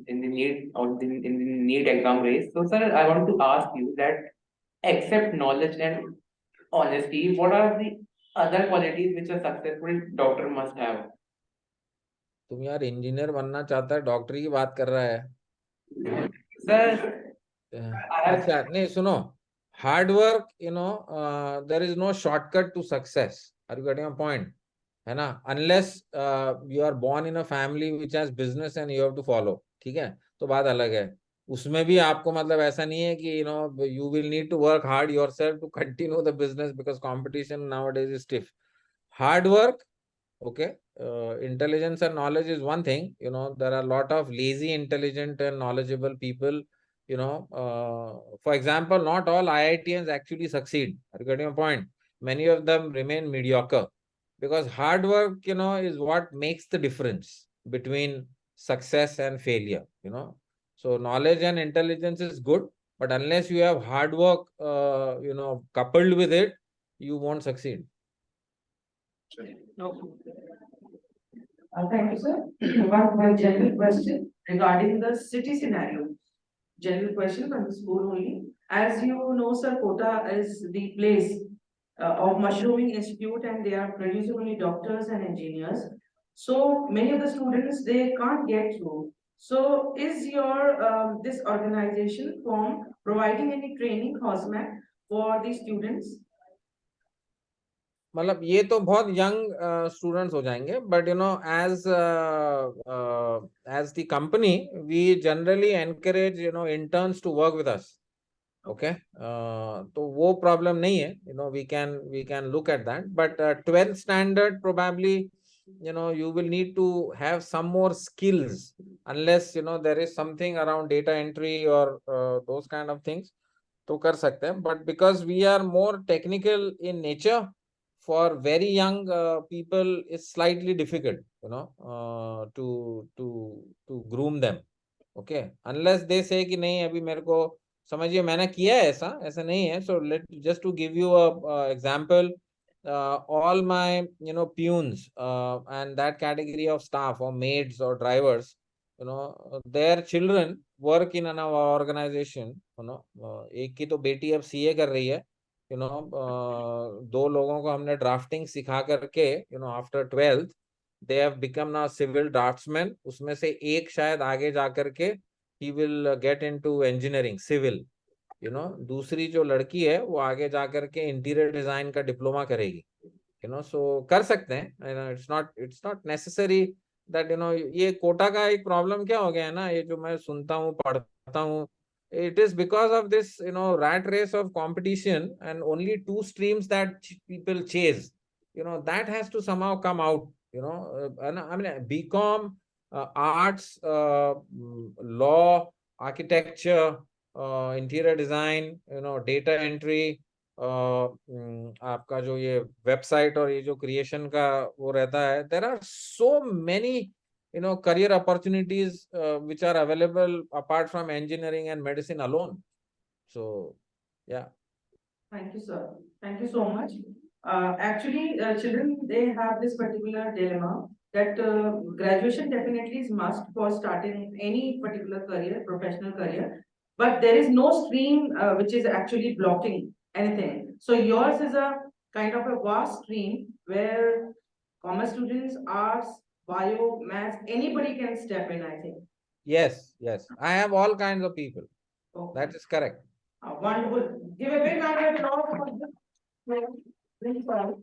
in the NEET exam race. So, sir, I want to ask you that except knowledge and honesty, what are the other qualities which a successful doctor must have? तुम यार engineer बनना चाहता है, डॉक्टरी की बात कर रहा है. Sir, अच्छा नहीं सुनो, hard work, there is no shortcut to success. Are you getting a point? है ना, unless you are born in a family which has business and you have to follow. ठीक है, तो बात अलग है. उसमें भी आपको मतलब ऐसा नहीं है कि you will need to work hard yourself to continue the business because competition nowadays is stiff. Hard work, okay, intelligence and knowledge is one thing. There are a lot of lazy, intelligent and knowledgeable people. For example, not all IITians actually succeed. Are you getting a point? Many of them remain mediocre because hard work is what makes the difference between success and failure. So knowledge and intelligence is good, but unless you have hard work coupled with it, you won't succeed. No. Thank you, sir. One general question regarding the city scenario. General question from the school only. As you know, sir, Kota is the place of mushrooming institute, and they are producing only doctors and engineers. So many of the students they can't get through. So is your this organization form providing any training, HOSMAC, for the students? मतलब ये तो बहुत young students हो जाएंगे, but as the company we generally encourage interns to work with us. Okay, तो वो problem नहीं है. We can look at that, but 12th standard probably you will need to have some more skills unless there is something around data entry or those kind of things तो कर सकते हैं. But because we are more technical in nature, for very young people it's slightly difficult to groom them. Okay, unless they से कि नहीं अभी मेरे को समझिए मैंने किया है ऐसा, ऐसा नहीं है. So let just to give you a example, all my peons and that category of staff or maids or drivers, their children work in an organization. एक की तो बेटी अब सीए कर रही है. दो लोगों को हमने ड्राफ्टिंग सिखा करके after 12th they have become now civil draftsman. उसमें से एक शायद आगे जाकर के ही will get into engineering civil. दूसरी जो लड़की है वो आगे जाकर के इंटीरियर डिजाइन का डिप्लोमा करेगी. सो कर सकते हैं. इट्स नॉट नेसेसरी दैट ये कोटा का एक प्रॉब्लम क्या हो गया है ना, ये जो मैं सुनता हूँ पढ़ता हूँ, it is because of this rat race of competition and only two streams that people chase. That has to somehow come out. And I mean BCom, arts, law, architecture, interior design, data entry, आपका जो ये website और ये जो creation का वो रहता है, there are so many career opportunities which are available apart from engineering and medicine alone. So yeah. Thank you, sir. Thank you so much. Actually, children, they have this particular dilemma that graduation definitely is must for starting any particular career, professional career, but there is no stream which is actually blocking anything. So yours is a kind of a vast stream where commerce students, arts, bio, maths, anybody can step in, I think. Yes, I have all kinds of people. Okay. That is correct. Wonderful. Give a big round of applause for this. Principal.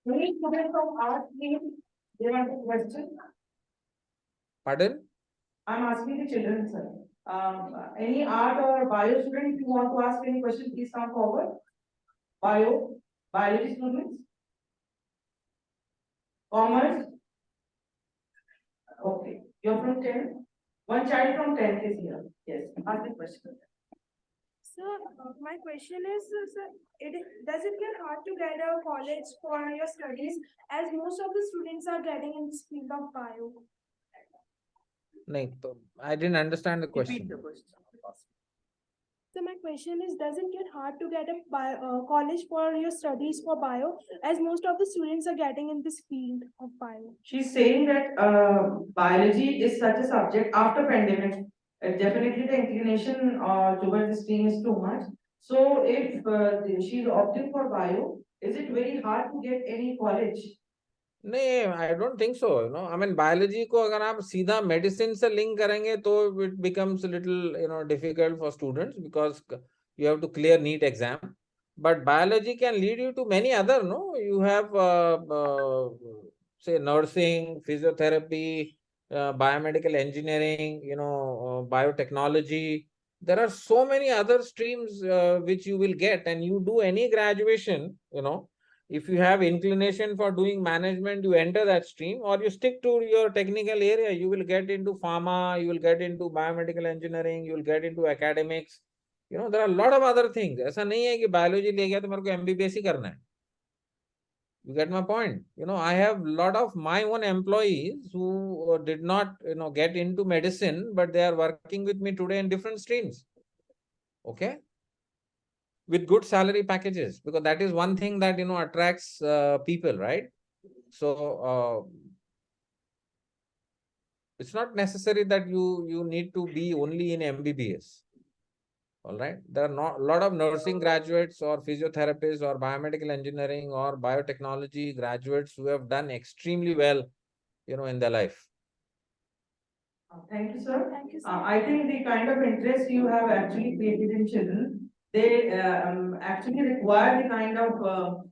Any students from art stream, they want a question? Pardon? I'm asking the children, sir. Any art or bio student, if you want to ask any question, please come forward. Biology students? Commerce? Okay, you're from 10? One child from 10th is here. Yes, ask the question. So my question is, sir, does it get hard to get a college for your studies as most of the students are getting in this field of bio? No, I didn't understand the question. Repeat the question. So my question is, does it get hard to get a college for your studies for bio as most of the students are getting in this field of bio? She's saying that biology is such a subject after pandemic. Definitely the inclination towards this stream is too much. So if she's opting for bio, is it very hard to get any college? नहीं, I don't think so. I mean biology को अगर आप सीधा medicine से link करेंगे तो it becomes a little difficult for students because you have to clear NEET exam. But biology can lead you to many other, you have say nursing, physiotherapy, biomedical engineering, biotechnology. There are so many other streams which you will get, and you do any graduation, if you have inclination for doing management, you enter that stream, or you stick to your technical area, you will get into pharma, you will get into biomedical engineering, you will get into academics. There are a lot of other things. ऐसा नहीं है कि biology ले गया तो मेरे को MBBS ही करना है. You get my point? I have a lot of my own employees who did not, get into medicine, but they are working with me today in different streams. Okay? With good salary packages, because that is one thing that attracts people, right? So it's not necessary that you need to be only in MBBS. All right, there are not a lot of nursing graduates or physiotherapists or biomedical engineering or biotechnology graduates who have done extremely well, in their life. Thank you, sir. Thank you, sir. I think the kind of interest you have actually created in children, they actually require the kind of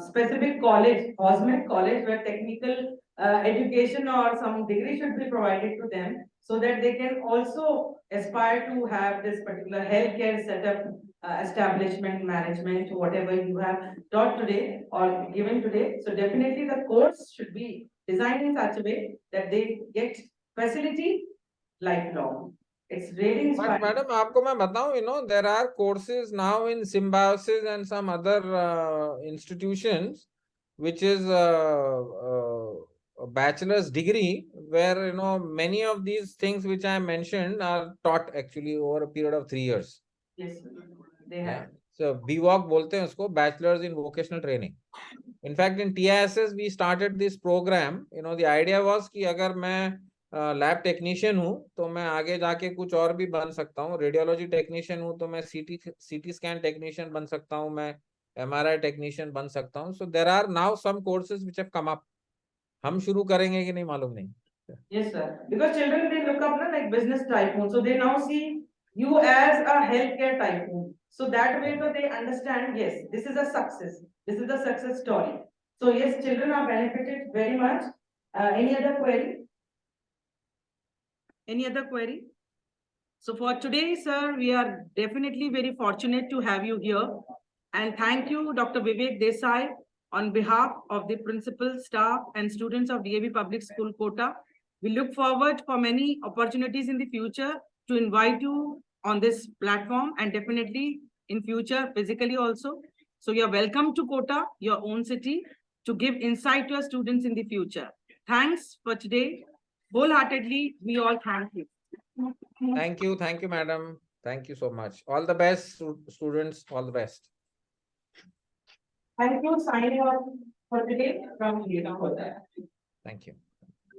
specific college, cosmic college, where technical education or some degree should be provided to them, so that they can also aspire to have this particular healthcare setup, establishment, management, whatever you have taught today or given today. So definitely the course should be designed in such a way that they get facility lifelong. It's really But inspiring. madam, आपको मैं बताऊं, there are courses now in Symbiosis and some other institutions, which is a bachelor's degree where, you know, many of these things which I mentioned are taught actually over a period of 3 years. Yes, they Yeah. have. So BVOC बोलते हैं उसको, Bachelor's in Vocational Training. In fact, in TISS we started this program. You know, the idea was कि अगर मैं lab technician हूँ तो मैं आगे जाके कुछ और भी बन सकता हूँ. रेडियोलॉजी टेक्नीशियन हूँ तो मैं सीटी स्कैन टेक्नीशियन बन सकता हूँ, मैं MRI टेक्नीशियन बन सकता हूँ. So there are now some courses which have come up. हम शुरू करेंगे कि नहीं मालूम नहीं. Yes, sir. Because children, they look up na, like business tycoon, so they now see you as a healthcare tycoon. So that way, so they understand, yes, this is a success. This is a success story. So yes, children are benefited very much. Any other query? Any other query? So for today, sir, we are definitely very fortunate to have you here. And thank you, Dr. Vivek Desai, on behalf of the principal, staff, and students of DAV Public School, Kota. We look forward for many opportunities in the future to invite you on this platform and definitely in future physically also. So you're welcome to Kota, your own city, to give insight to our students in the future. Thanks for today. Wholeheartedly, we all thank you. Thank you, madam. Thank you so much. All the best, students. All the best. Thank you, signing off for today from Lina Kota. Thank you.